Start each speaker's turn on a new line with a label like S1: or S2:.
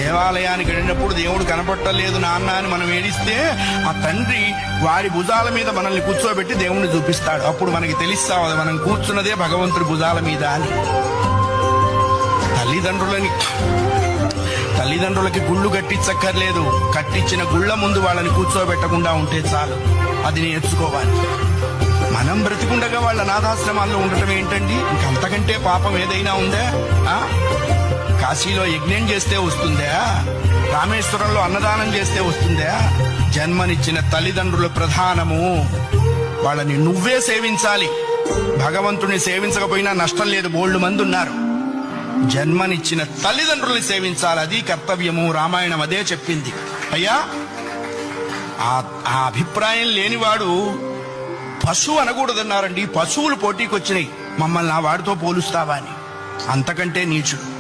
S1: దేవాలయానికి వెళ్ళినప్పుడు దేవుడు కనపట్టలేదు నాన్న అని మనం ఏడిస్తే ఆ తండ్రి వారి భుజాల మీద మనల్ని కూర్చోబెట్టి దేవుణ్ణి చూపిస్తాడు. అప్పుడు మనకి తెలుస్తావు మనం కూర్చున్నదే భగవంతుడి భుజాల మీద అని. తల్లిదండ్రులకి గుళ్ళు కట్టించక్కర్లేదు. కట్టించిన గుళ్ళ ముందు వాళ్ళని కూర్చోబెట్టకుండా ఉంటే చాలు. అది నేర్చుకోవాలి. మనం బ్రతికుండగా వాళ్ళ అనాథాశ్రమాల్లో ఉండటం ఏంటండి? ఇంకంతకంటే పాపం ఏదైనా ఉందా? కాశీలో యజ్ఞం చేస్తే వస్తుందా? రామేశ్వరంలో అన్నదానం చేస్తే వస్తుందా? జన్మనిచ్చిన తల్లిదండ్రుల ప్రధానము. వాళ్ళని నువ్వే సేవించాలి. భగవంతుని సేవించకపోయినా నష్టం లేదు, బోల్డు మంది ఉన్నారు. జన్మనిచ్చిన తల్లిదండ్రుల్ని సేవించాలి, అది కర్తవ్యము. రామాయణం అదే చెప్పింది. అయ్యా, ఆ అభిప్రాయం లేనివాడు పశువు అనకూడదన్నారండి. పశువులు పోటీకి వచ్చినాయి, మమ్మల్ని ఆ వాడితో పోలుస్తావా అని. అంతకంటే నీచుడు.